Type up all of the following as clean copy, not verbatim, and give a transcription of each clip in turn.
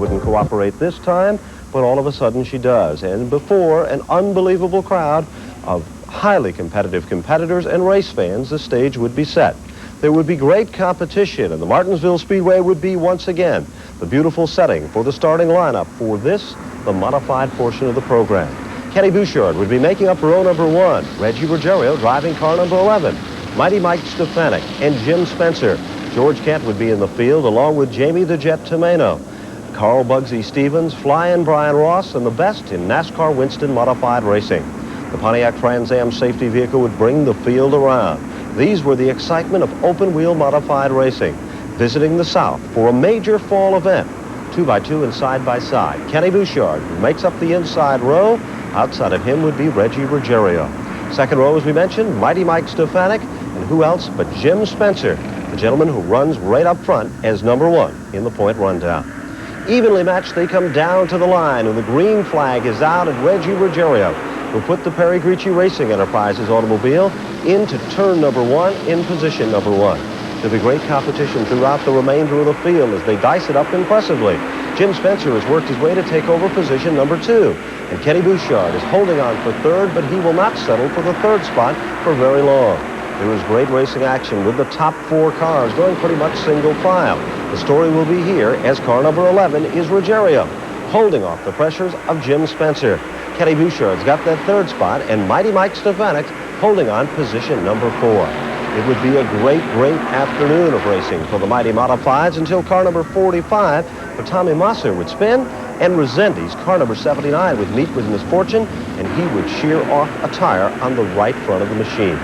wouldn't cooperate this time, but all of a sudden she does. And before an unbelievable crowd of highly competitive competitors and race fans, the stage would be set. There would be great competition, and the Martinsville Speedway would be once again the beautiful setting for the starting lineup for this, the modified portion of the program. Kenny Bouchard would be making up row number 1. Reggie Ruggiero driving car number 11. Mighty Mike Stefanik and Jim Spencer. George Kent would be in the field along with Jamie the Jet Tomeno. Carl Bugsy Stevens, Flying Brian Ross, and the best in NASCAR Winston modified racing. The Pontiac Trans Am safety vehicle would bring the field around. These were the excitement of open-wheel modified racing, visiting the South for a major fall event. 2x2 and side-by-side. Kenny Bouchard, who makes up the inside row. Outside of him would be Reggie Ruggiero. Second row, as we mentioned, Mighty Mike Stefanik, and who else but Jim Spencer, the gentleman who runs right up front as number 1 in the point rundown. Evenly matched, they come down to the line, and the green flag is out, and Reggie Ruggiero will put the Perry Gricci Racing Enterprises automobile into turn number 1 in position number 1. There'll be great competition throughout the remainder of the field as they dice it up impressively. Jim Spencer has worked his way to take over position number 2. And Kenny Bouchard is holding on for third, but he will not settle for the third spot for very long. There is great racing action with the top 4 cars going pretty much single file. The story will be here as car number 11 is Ruggiero, holding off the pressures of Jim Spencer. Kenny Bouchard's got that third spot, and Mighty Mike Stefanik holding on position number 4. It would be a great afternoon of racing for the Mighty Modifieds until car number 45 for Tommy Masser would spin, and Resendiz, car number 79, would meet with misfortune, and he would shear off a tire on the right front of the machine.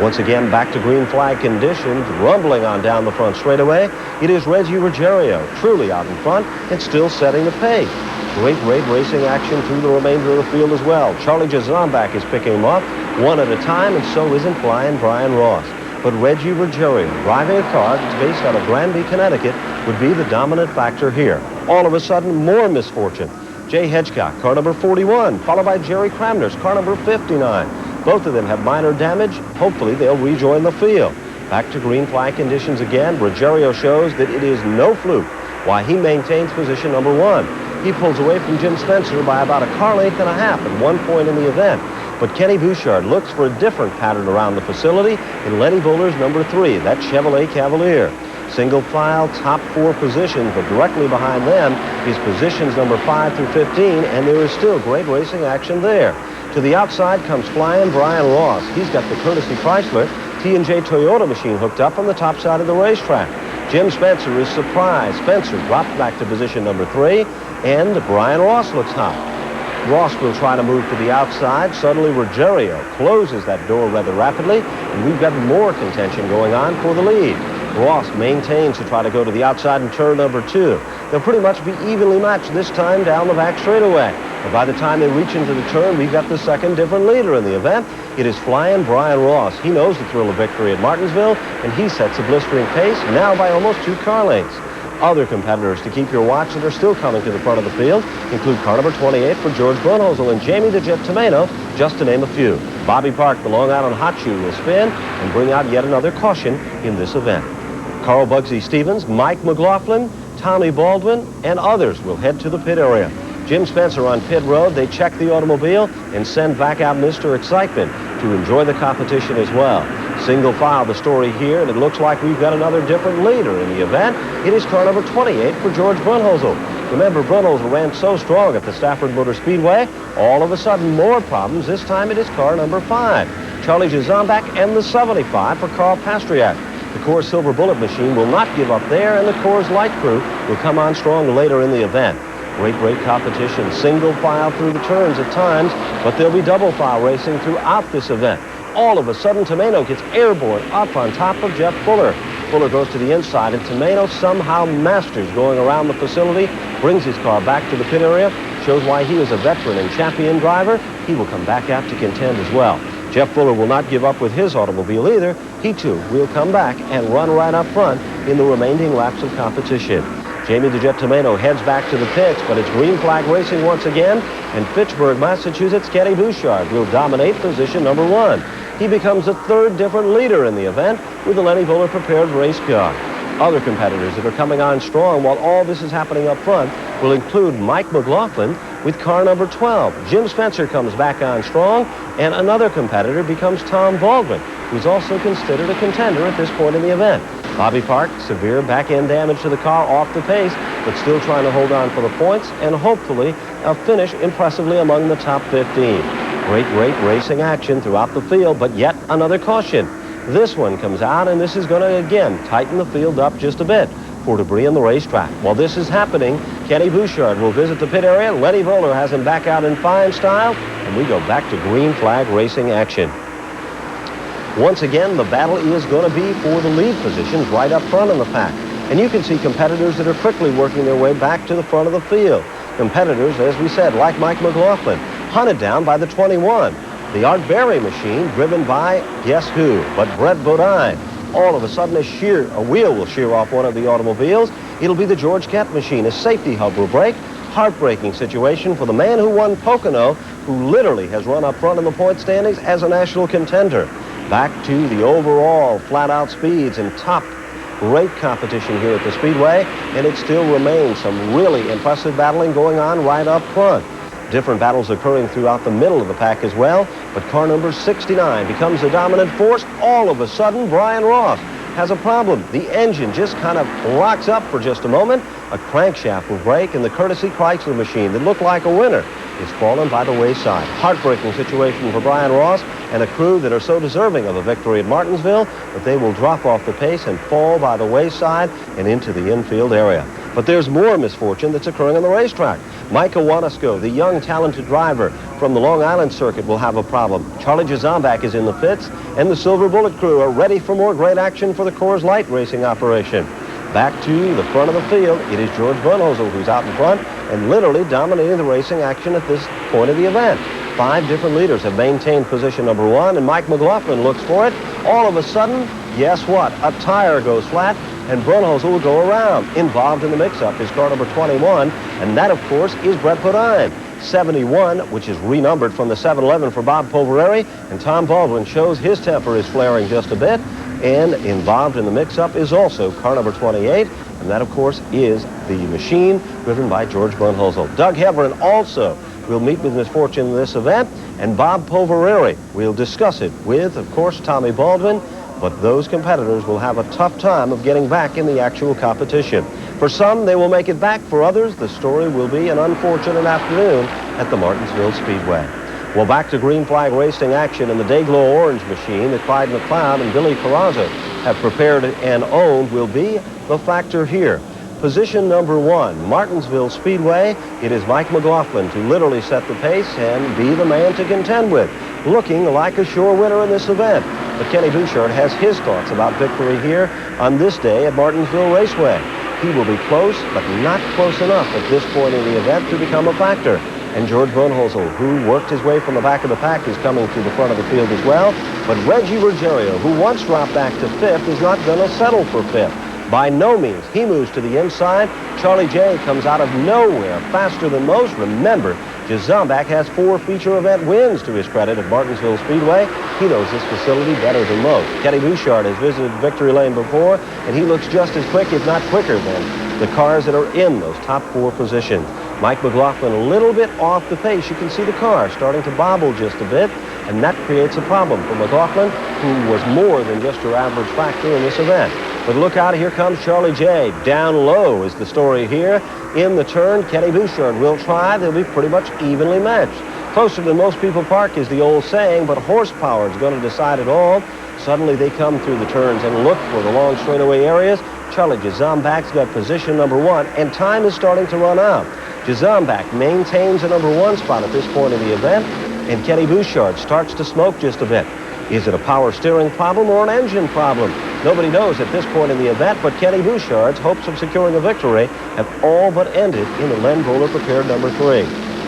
Once again, back to green flag conditions, rumbling on down the front straightaway. It is Reggie Ruggiero, truly out in front and still setting the pace. Great racing action through the remainder of the field as well. Charlie Jazombek is picking him off one at a time, and so isn't Flying Brian Ross. But Reggie Ruggiero, driving a car that's based out of Granby, Connecticut, would be the dominant factor here. All of a sudden, more misfortune. Jay Hedgecock, car number 41, followed by Jerry Cramner's car number 59. Both of them have minor damage. Hopefully, they'll rejoin the field. Back to green flag conditions again. Ruggiero shows that it is no fluke why he maintains position number 1. He pulls away from Jim Spencer by about a car length and a half at one point in the event. But Kenny Bouchard looks for a different pattern around the facility in Lenny Bowler's number 3, that Chevrolet Cavalier. Single file, top 4 positions, but directly behind them is positions number 5 through 15, and there is still great racing action there. To the outside comes Flying Brian Ross. He's got the courtesy Chrysler T&J Toyota machine hooked up on the top side of the racetrack. Jim Spencer is surprised. Spencer drops back to position number 3, and Brian Ross looks hot. Ross will try to move to the outside. Suddenly, Ruggiero closes that door rather rapidly, and we've got more contention going on for the lead. Ross maintains to try to go to the outside in turn number 2. They'll pretty much be evenly matched this time down the back straightaway. And by the time they reach into the turn, we've got the second different leader in the event. It is Flying Brian Ross. He knows the thrill of victory at Martinsville, and he sets a blistering pace, now by almost 2 car lengths. Other competitors to keep your watch that are still coming to the front of the field include car number 28 for George Brunhosel and Jamie the Jet Tomeno, just to name a few. Bobby Park, the Long Island Hot Shoe, will spin and bring out yet another caution in this event. Carl Bugsy Stevens, Mike McLaughlin, Tommy Baldwin, and others will head to the pit area. Jim Spencer on pit road. They check the automobile and send back out Mr. Excitement to enjoy the competition as well. Single file the story here, and it looks like we've got another different leader in the event. It is car number 28 for George Brunhosel. Remember, Brunhosel ran so strong at the Stafford Motor Speedway. All of a sudden, more problems. This time it is car number 5. Charlie Jazombek and the 75 for Carl Pastriak. The Coors Silver Bullet machine will not give up there, and the Coors Light crew will come on strong later in the event. Great competition. Single file through the turns at times, but there'll be double file racing throughout this event. All of a sudden, Tomeno gets airborne up on top of Jeff Fuller. Fuller goes to the inside, and Tomeno somehow masters going around the facility, brings his car back to the pit area, shows why he is a veteran and champion driver. He will come back out to contend as well. Jeff Fuller will not give up with his automobile either. He too will come back and run right up front in the remaining laps of competition. Jamie the Jet Tomeno heads back to the pits, but it's green flag racing once again, and Fitchburg, Massachusetts, Kenny Bouchard will dominate position number 1. He becomes the third different leader in the event with the Lenny Bowler prepared race car. Other competitors that are coming on strong while all this is happening up front will include Mike McLaughlin with car number 12. Jim Spencer comes back on strong, and another competitor becomes Tom Baldwin, who's also considered a contender at this point in the event. Bobby Park, severe back-end damage to the car, off the pace, but still trying to hold on for the points and hopefully finish impressively among the top 15. Great racing action throughout the field, but yet another caution. This one comes out, and this is going to, again, tighten the field up just a bit for debris on the racetrack. While this is happening, Kenny Bouchard will visit the pit area. Lenny Bowler has him back out in fine style, and we go back to green flag racing action. Once again, the battle is going to be for the lead positions right up front in the pack. And you can see competitors that are quickly working their way back to the front of the field. Competitors, as we said, like Mike McLaughlin, hunted down by the 21. The Art Berry machine, driven by guess who but Brett Bodine. All of a sudden, a wheel will shear off one of the automobiles. It'll be the George Kett machine. A safety hub will break. Heartbreaking situation for the man who won Pocono, who literally has run up front in the point standings as a national contender. Back to the overall flat-out speeds and top great competition here at the Speedway, and it still remains some really impressive battling going on right up front. Different battles occurring throughout the middle of the pack as well, but car number 69 becomes the dominant force. All of a sudden, Brian Ross has a problem. The engine just kind of locks up for just a moment. A crankshaft will break, and the courtesy Chrysler machine that looked like a winner is fallen by the wayside. Heartbreaking situation for Brian Ross and a crew that are so deserving of a victory at Martinsville, but they will drop off the pace and fall by the wayside and into the infield area. But there's more misfortune that's occurring on the racetrack. Mike Iwanisco, the young, talented driver from the Long Island circuit, will have a problem. Charlie Jazombek is in the pits, and the Silver Bullet crew are ready for more great action for the Coors Light racing operation. Back to the front of the field, it is George Bunhosel who's out in front and literally dominating the racing action at this point of the event. 5 different leaders have maintained position number 1, and Mike McLaughlin looks for it. All of a sudden, guess what? A tire goes flat, and Brunhosel will go around. Involved in the mix-up is car number 21, and that, of course, is Brett Bodine. 71, which is renumbered from the 711 for Bob Povereri, and Tom Baldwin shows his temper is flaring just a bit, and involved in the mix-up is also car number 28, and that, of course, is the machine driven by George Bunhosel. Doug Heverin also will meet with misfortune in this event, and Bob Povereri will discuss it with, of course, Tommy Baldwin, but those competitors will have a tough time of getting back in the actual competition. For some, they will make it back. For others, the story will be an unfortunate afternoon at the Martinsville Speedway. Well, back to green flag racing action, and the Dayglow Orange machine that Clyde McLeod and Billy Carrazzo have prepared and owned will be the factor here. Position number 1, Martinsville Speedway. It is Mike McLaughlin to literally set the pace and be the man to contend with, looking like a sure winner in this event. But Kenny Bouchard has his thoughts about victory here on this day at Martinsville Raceway. He will be close, but not close enough at this point in the event to become a factor. And George Bunhosel, who worked his way from the back of the pack, is coming to the front of the field as well. But Reggie Ruggiero, who once dropped back to 5th, is not going to settle for 5th. By no means. He moves to the inside. Charlie J comes out of nowhere, faster than most. Remember, Jazombek has 4 feature event wins to his credit at Martinsville Speedway. He knows this facility better than most. Kenny Bouchard has visited victory lane before, and he looks just as quick, if not quicker, than the cars that are in those top 4 positions. Mike McLaughlin a little bit off the pace. You can see the car starting to bobble just a bit, and that creates a problem for McLaughlin, who was more than just your average factor in this event. But look out, here comes Charlie J. Down low is the story here. In the turn, Kenny Bouchard will try. They'll be pretty much evenly matched. Closer than most people park is the old saying, but horsepower is going to decide it all. Suddenly they come through the turns and look for the long straightaway areas. Charlie Jazombek's got position number 1, and time is starting to run out. Jazombek maintains a number 1 spot at this point in the event, and Kenny Bouchard starts to smoke just a bit. Is it a power steering problem or an engine problem? Nobody knows at this point in the event, but Kenny Bouchard's hopes of securing a victory have all but ended in the Len Bowler prepared number 3.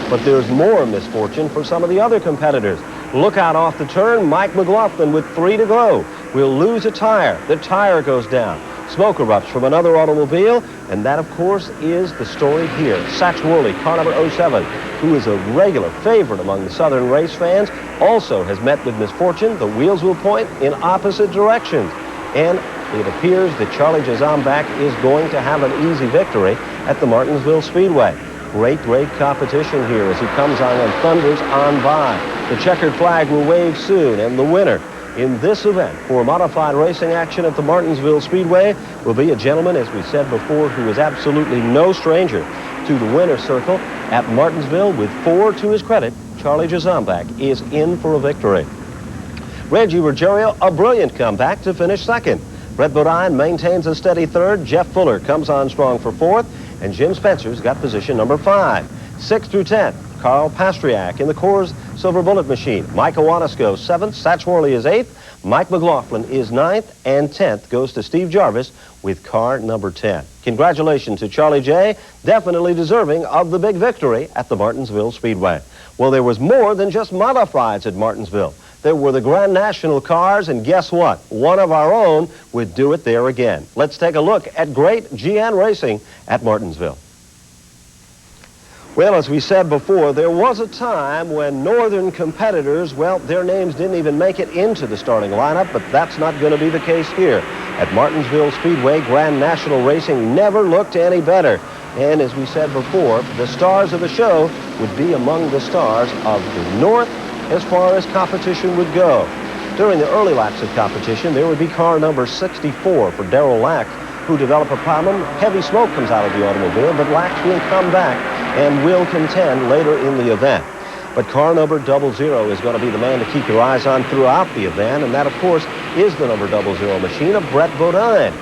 But there's more misfortune for some of the other competitors. Look out off the turn. Mike McLaughlin with 3 to go will lose a tire. The tire goes down. Smoke erupts from another automobile, and that, of course, is the story here. Satch Worley, car number 07, who is a regular favorite among the Southern race fans, also has met with misfortune. The wheels will point in opposite directions. And it appears that Charlie Jazambach is going to have an easy victory at the Martinsville Speedway. Great competition here as he comes on and thunders on by. The checkered flag will wave soon, and the winner in this event for modified racing action at the Martinsville Speedway will be a gentleman, as we said before, who is absolutely no stranger to the winner's circle at Martinsville. With 4 to his credit, Charlie Jazambach is in for a victory. Reggie Ruggiero, a brilliant comeback to finish second. Brett Bodine maintains a steady third. Jeff Fuller comes on strong for fourth, and Jim Spencer's got position number 5. 6 through 10, Carl Pastriak in the Coors Silver Bullet machine. Mike Iwanisco 7th, Satch Worley is 8th, Mike McLaughlin is 9th, and 10th goes to Steve Jarvis with car number 10. Congratulations to Charlie J, definitely deserving of the big victory at the Martinsville Speedway. Well, there was more than just modifieds at Martinsville. There were the Grand National cars, and guess what? One of our own would do it there again. Let's take a look at great GN racing at Martinsville. Well, as we said before, there was a time when northern competitors, well, their names didn't even make it into the starting lineup, but that's not going to be the case here. At Martinsville Speedway, Grand National racing never looked any better. And as we said before, the stars of the show would be among the stars of the North as far as competition would go. During the early laps of competition, there would be car number 64 for Darrell Lack, who developed a problem. Heavy smoke comes out of the automobile, but Lack will come back and will contend later in the event. But car number 00 is going to be the man to keep your eyes on throughout the event, and that, of course, is the number 00 machine of Brett Bodine.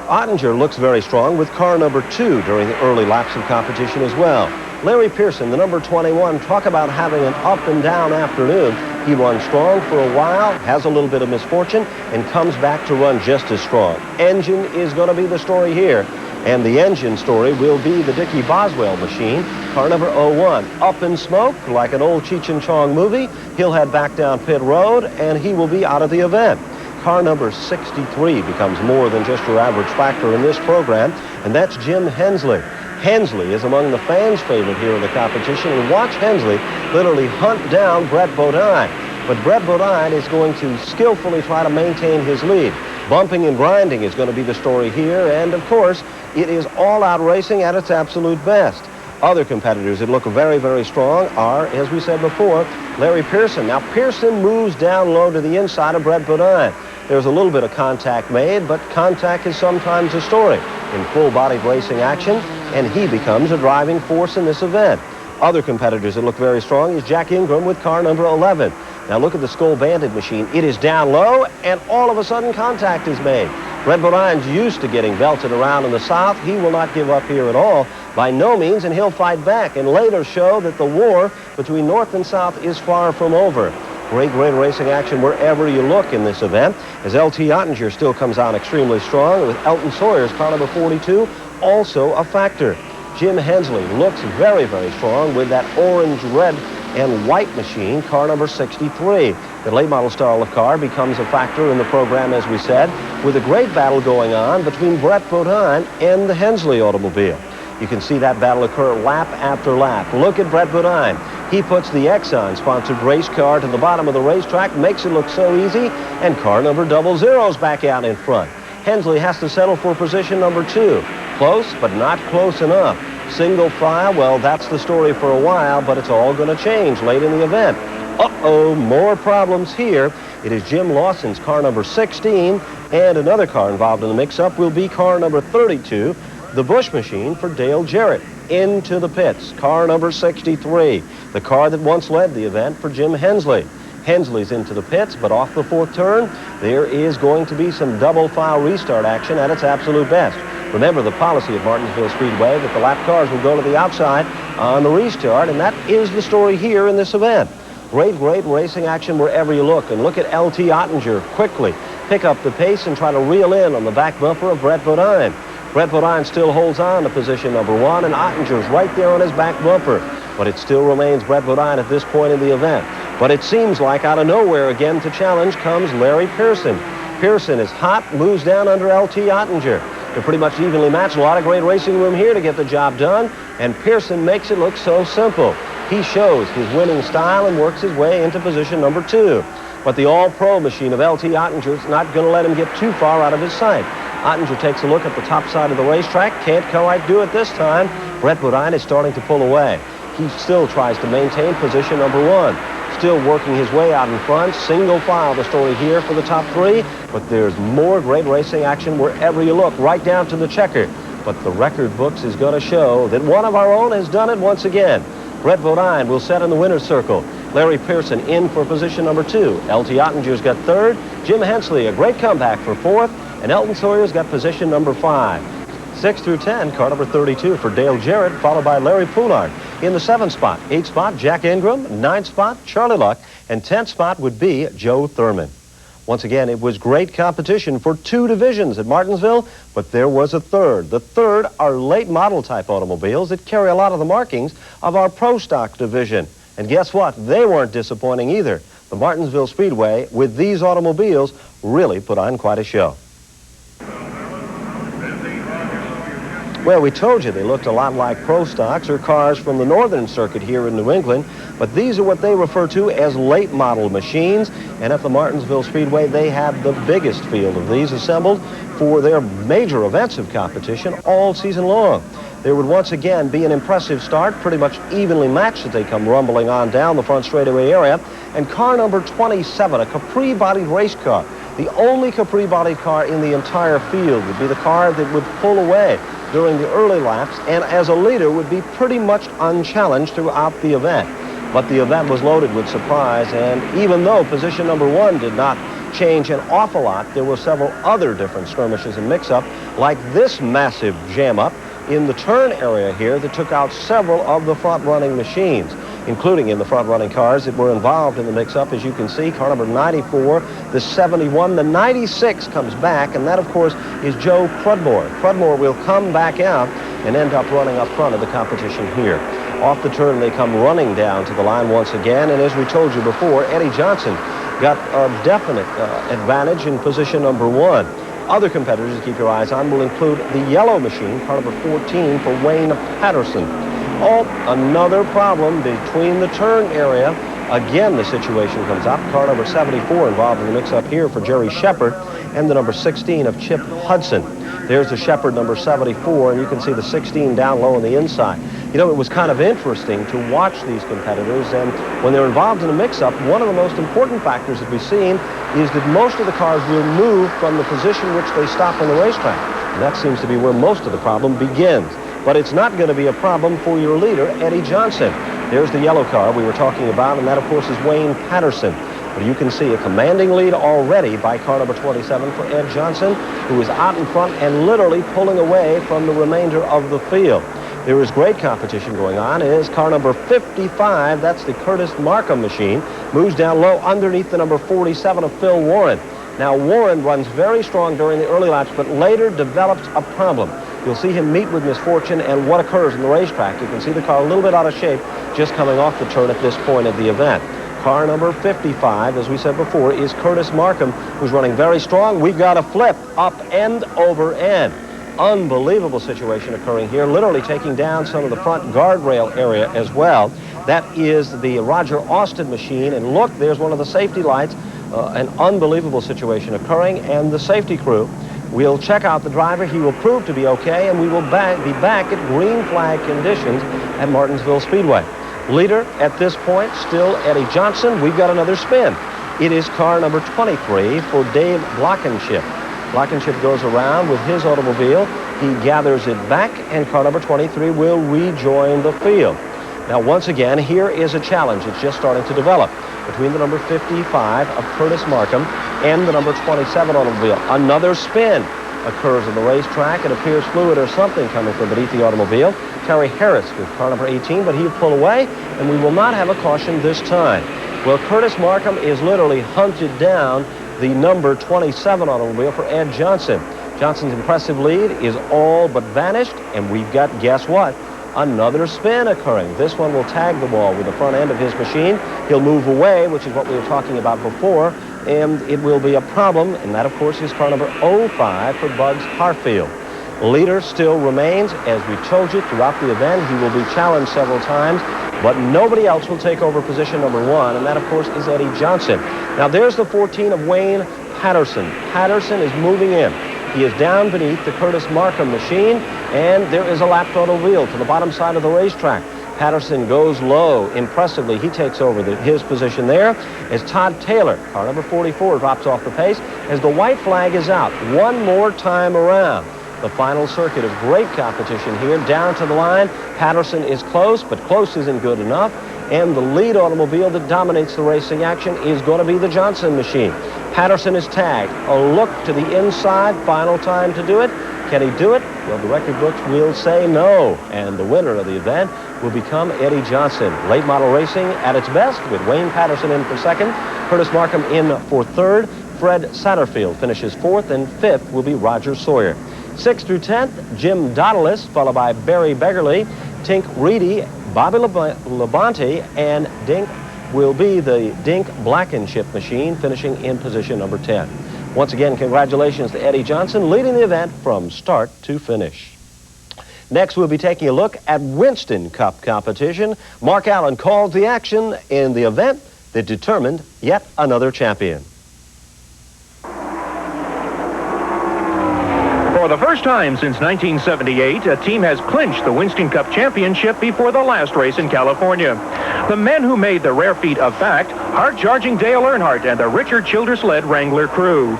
Ottinger looks very strong with car number 2 during the early laps of competition as well. Larry Pearson, the number 21, talk about having an up and down afternoon. He runs strong for a while, has a little bit of misfortune, and comes back to run just as strong. Engine is going to be the story here, and the engine story will be the Dickie Boswell machine, car number 01. Up in smoke, like an old Cheech and Chong movie. He'll head back down pit road, and he will be out of the event. Car number 63 becomes more than just your average factor in this program, and that's Jim Hensley. Hensley is among the fans' favorite here in the competition, and watch Hensley literally hunt down Brett Bodine. But Brett Bodine is going to skillfully try to maintain his lead. Bumping and grinding is going to be the story here, and of course, it is all-out racing at its absolute best. Other competitors that look very strong are, as we said before, Larry Pearson. Now, Pearson moves down low to the inside of Brett Bodine. There's a little bit of contact made, but contact is sometimes a story in full-bodied racing action, and he becomes a driving force in this event. Other competitors that look very strong is Jack Ingram with car number 11. Now look at the Skull Bandit machine. It is down low, and all of a sudden contact is made. Brett Bodine's used to getting belted around in the South. He will not give up here at all, by no means, and he'll fight back and later show that the war between North and South is far from over. Great racing action wherever you look in this event, as L.T. Ottinger still comes on extremely strong, with Elton Sawyer's car number 42 also a factor. Jim Hensley looks very strong with that orange, red, and white machine, car number 63. The late model style of car becomes a factor in the program, as we said, with a great battle going on between Brett Bodine and the Hensley automobile. You can see that battle occur lap after lap. Look at Brett Bodine. He puts the Exxon-sponsored race car to the bottom of the racetrack, makes it look so easy, and car number 00's back out in front. Hensley has to settle for position number 2. Close, but not close enough. Single file, well, that's the story for a while, but it's all going to change late in the event. Uh-oh, more problems here. It is Jim Lawson's car number 16, and another car involved in the mix-up will be car number 32, the Busch machine for Dale Jarrett. Into the pits, car number 63, the car that once led the event for Jim Hensley. Hensley's into the pits, but off the 4th turn, there is going to be some double file restart action at its absolute best. Remember the policy at Martinsville Speedway that the lap cars will go to the outside on the restart, and that is the story here in this event. Great racing action wherever you look, and look at L.T. Ottinger quickly pick up the pace and try to reel in on the back bumper of Brett Bodine. Brett Bodine still holds on to position number 1, and Ottinger's right there on his back bumper. But it still remains Brett Bodine at this point in the event. But it seems like out of nowhere again to challenge comes Larry Pearson. Pearson is hot, moves down under L.T. Ottinger. They're pretty much evenly matched. A lot of great racing room here to get the job done, and Pearson makes it look so simple. He shows his winning style and works his way into position number 2. But the all-pro machine of L.T. Ottinger's not going to let him get too far out of his sight. Ottinger takes a look at the top side of the racetrack. Can't quite do it this time. Brett Bodine is starting to pull away. He still tries to maintain position number 1. Still working his way out in front. Single file the story here for the top 3. But there's more great racing action wherever you look, right down to the checker. But the record books is going to show that one of our own has done it once again. Brett Bodine will set in the winner's circle. Larry Pearson in for position number 2. L.T. Ottinger's got 3rd. Jim Hensley, a great comeback for 4th. And Elton Sawyer's got position number 5. 6 through 10, car number 32 for Dale Jarrett, followed by Larry Poulard. In the 7th spot, 8th spot, Jack Ingram. 9th spot, Charlie Luck. And 10th spot would be Joe Thurman. Once again, it was great competition for 2 divisions at Martinsville, but there was a 3rd. The 3rd are late model type automobiles that carry a lot of the markings of our Pro Stock division. And guess what? They weren't disappointing either. The Martinsville Speedway, with these automobiles, really put on quite a show. Well, we told you they looked a lot like Pro Stocks or cars from the Northern Circuit here in New England, but these are what they refer to as late model machines, and at the Martinsville Speedway they had the biggest field of these assembled for their major events of competition all season long. There would once again be an impressive start, pretty much evenly matched as they come rumbling on down the front straightaway area, and car number 27, a Capri-bodied race car, the only Capri-bodied car in the entire field, would be the car that would pull away during the early laps, and as a leader would be pretty much unchallenged throughout the event. But the event was loaded with surprise, and even though position number 1 did not change an awful lot, there were several other different skirmishes and mix-up, like this massive jam-up in the turn area here that took out several of the front-running machines, including in the front-running cars that were involved in the mix-up. As you can see, car number 94, the 71, the 96 comes back, and that, of course, is Joe Crudmore. Crudmore will come back out and end up running up front of the competition here. Off the turn, they come running down to the line once again, and as we told you before, Eddie Johnson got a definite advantage in position number 1. Other competitors to keep your eyes on will include the yellow machine, car number 14 for Wayne Patterson. Oh, another problem between the turn area. Again, the situation comes up. Car number 74 involved in the mix-up here for Jerry Shepard, and the number 16 of Chip Hudson. There's the Shepard number 74, and you can see the 16 down low on the inside. You know, it was kind of interesting to watch these competitors, and when they're involved in a mix-up, one of the most important factors that we've seen is that most of the cars will move from the position which they stop on the racetrack. And that seems to be where most of the problem begins. But it's not going to be a problem for your leader, Eddie Johnson. There's the yellow car we were talking about, and that, of course, is Wayne Patterson. But you can see a commanding lead already by car number 27 for Ed Johnson, who is out in front and literally pulling away from the remainder of the field. There is great competition going on. It is car number 55, that's the Curtis Markham machine, moves down low underneath the number 47 of Phil Warren. Now, Warren runs very strong during the early laps, but later develops a problem. You'll see him meet with misfortune, and what occurs in the racetrack. You can see the car a little bit out of shape just coming off the turn at this point of the event. Car number 55, as we said before, is Curtis Markham, who's running very strong. We've got a flip up end over end. Unbelievable situation occurring here, literally taking down some of the front guardrail area as well. That is the Roger Austin machine, and look, there's one of the safety lights. An unbelievable situation occurring, and the safety crew will check out the driver. He will prove to be okay, and we will be back at green flag conditions at Martinsville Speedway. Leader at this point, still Eddie Johnson. We've got another spin. It is car number 23 for Dave Blankenship. Blankenship goes around with his automobile. He gathers it back, and car number 23 will rejoin the field. Now, once again, here is a challenge. It's just starting to develop between the number 55 of Curtis Markham and the number 27 automobile. Another spin occurs on the racetrack. It appears fluid or something coming from beneath the automobile. Terry Harris with car number 18, but he'll pull away, and we will not have a caution this time. Well, Curtis Markham is literally hunted down the number 27 automobile for Ed Johnson. Johnson's impressive lead is all but vanished, and we've got, guess what? Another spin occurring. This one will tag the wall with the front end of his machine. He'll move away, which is what we were talking about before, and it will be a problem, and that, of course, is car number 05 for Bugs Harfield. Leader still remains, as we told you, throughout the event. He will be challenged several times. but nobody else will take over position number 1, and that, of course, is Eddie Johnson. Now, there's the 14 of Wayne Patterson. Patterson is moving in. He is down beneath the Curtis Markham machine, and there is a lap auto wheel to the bottom side of the racetrack. Patterson goes low. Impressively, he takes over his position there as Todd Taylor, car number 44, drops off the pace as the white flag is out. One more time around. The final circuit of great competition here, down to the line. Patterson is close, but close isn't good enough. And the lead automobile that dominates the racing action is going to be the Johnson machine. Patterson is tagged. A look to the inside, final time to do it. Can he do it? Well, the record books will say no. And the winner of the event will become Eddie Johnson. Late model racing at its best with Wayne Patterson in for second, Curtis Markham in for third, Fred Satterfield finishes fourth, and fifth will be Roger Sawyer. 6th through 10th, Jim Dottalis, followed by Barry Beggerly, Tink Reedy, Bobby Labonte, and Dink will be the Dink Blankenship machine, finishing in position number 10. Once again, congratulations to Eddie Johnson, leading the event from start to finish. Next, we'll be taking a look at Winston Cup competition. Mark Allen calls the action in the event that determined yet another champion. For the first time since 1978, a team has clinched the Winston Cup Championship before the last race in California. The men who made the rare feat a fact, hard-charging Dale Earnhardt and the Richard Childress-led Wrangler crew.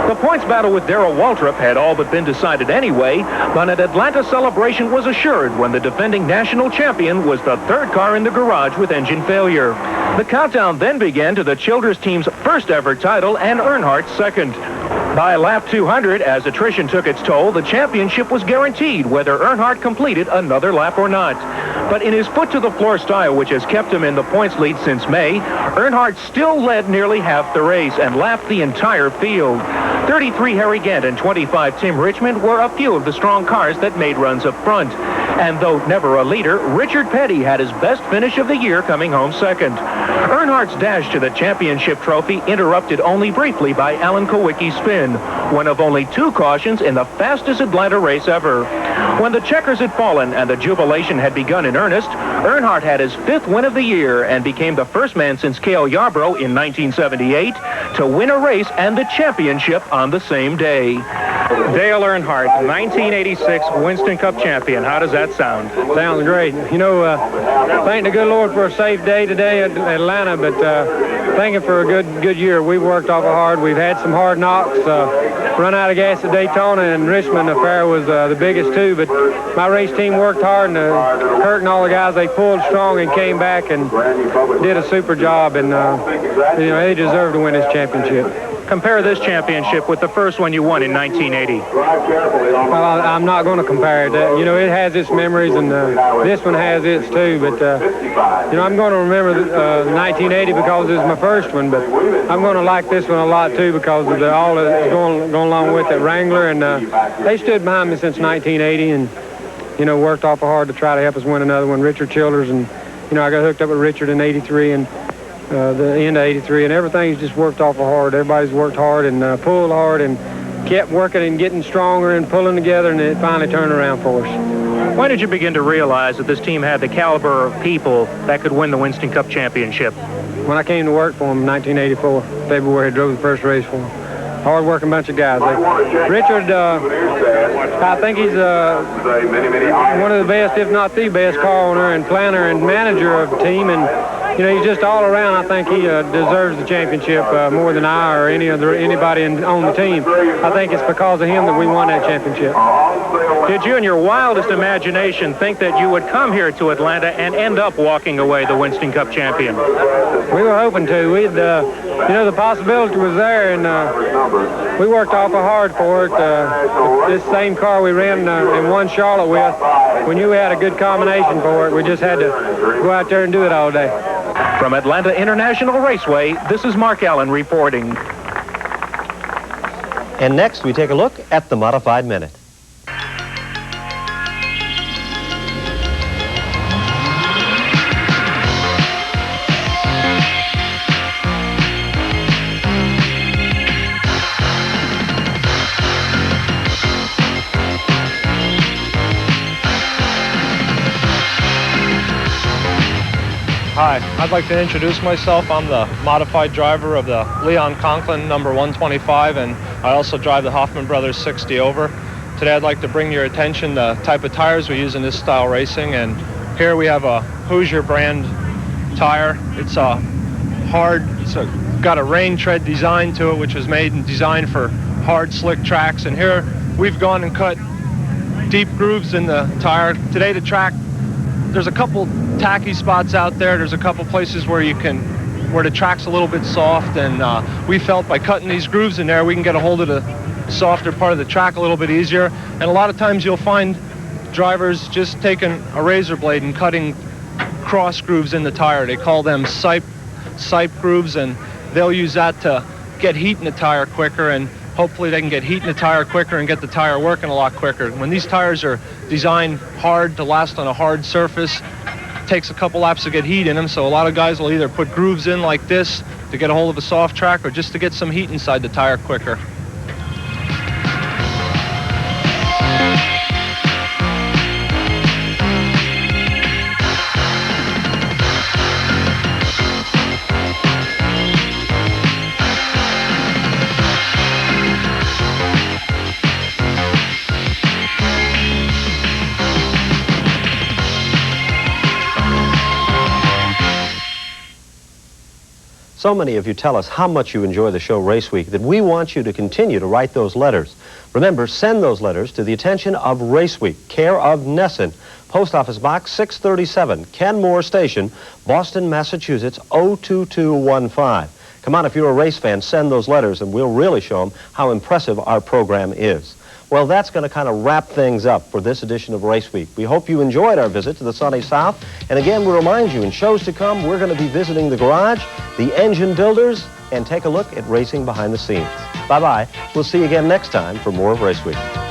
The points battle with Darrell Waltrip had all but been decided anyway, but an Atlanta celebration was assured when the defending national champion was the third car in the garage with engine failure. The countdown then began to the Childress team's first ever title and Earnhardt's second. By lap 200, as attrition took its toll, the championship was guaranteed whether Earnhardt completed another lap or not. But in his foot-to-the-floor style, which has kept him in the points lead since May, Earnhardt still led nearly half the race and lapped the entire field. 33 Harry Gant and 25 Tim Richmond were a few of the strong cars that made runs up front. And though never a leader, Richard Petty had his best finish of the year, coming home second. Earnhardt's dash to the championship trophy interrupted only briefly by Alan Kowicki's spin, one of only 2 cautions in the fastest Atlanta race ever. When the checkers had fallen and the jubilation had begun in earnest, Earnhardt had his 5th win of the year and became the first man since Cale Yarborough in 1978 to win a race and the championship on the same day. Dale Earnhardt, 1986 Winston Cup champion. How does that sound? Sounds great. You know, thank the good Lord for a safe day today at Atlanta, but thank him for a good year. We've worked awful hard. We've had some hard knocks. Run out of gas at Daytona and Richmond affair was the biggest too, but my race team worked hard, and Kurt and all the guys, they pulled strong and came back and did a super job, and you know, they deserve to win this championship. Compare this championship with the first one you won in 1980. Well, I'm not going to compare it. You know, it has its memories, and this one has its too, but you know, I'm going to remember 1980 because it was my first one, but I'm going to like this one a lot too because of all that's going along with it. Wrangler, and they stood behind me since 1980 and, you know, worked awful hard to try to help us win another one. Richard Childress, and, you know, I got hooked up with Richard in 83 and the end of 83, and everything's just worked awful hard. Everybody's worked hard and pulled hard and kept working and getting stronger and pulling together, and it finally turned around for us. When did you begin to realize that this team had the caliber of people that could win the Winston Cup championship? When I came to work for them in 1984, February, I drove the first race for them. Hard-working bunch of guys. Richard, I think he's one of the best, if not the best, car owner and planner and manager of the team, and you know, he's just all around. I think he deserves the championship more than I or anybody on the team. I think it's because of him that we won that championship. Did you, in your wildest imagination, think that you would come here to Atlanta and end up walking away the Winston Cup champion? We were hoping to. We'd, you know, the possibility was there, and we worked awful hard for it. This same car we ran and won Charlotte with, we knew we had a good combination for it. We just had to go out there and do it all day. From Atlanta International Raceway, this is Mark Allen reporting. And next, we take a look at the Modified Minute. Hi, I'd like to introduce myself. I'm the modified driver of the Leon Conklin number 125, and I also drive the Hoffman Brothers 60 over. Today I'd like to bring your attention the type of tires we use in this style racing, and here we have a Hoosier brand tire. It's a hard, got a rain tread design to it, which was made and designed for hard, slick tracks, and here we've gone and cut deep grooves in the tire. Today the track, there's a couple tacky spots out there. There's a couple places where the track's a little bit soft, and we felt by cutting these grooves in there, we can get a hold of the softer part of the track a little bit easier. And a lot of times you'll find drivers just taking a razor blade and cutting cross grooves in the tire. They call them sipe grooves, and they'll use that to get heat in the tire quicker, and hopefully they can get heat in the tire quicker and get the tire working a lot quicker. When these tires are designed hard to last on a hard surface, it takes a couple laps to get heat in them, so a lot of guys will either put grooves in like this to get a hold of a soft track or just to get some heat inside the tire quicker. So many of you tell us how much you enjoy the show Raceweek that we want you to continue to write those letters. Remember, send those letters to the attention of Raceweek, care of NESN, Post Office Box 637, Kenmore Station, Boston, Massachusetts 02215. Come on, if you're a race fan, send those letters and we'll really show them how impressive our program is. Well, that's going to kind of wrap things up for this edition of Raceweek. We hope you enjoyed our visit to the sunny South. And again, we remind you, in shows to come, we're going to be visiting the garage, the engine builders, and take a look at racing behind the scenes. Bye-bye. We'll see you again next time for more of Raceweek.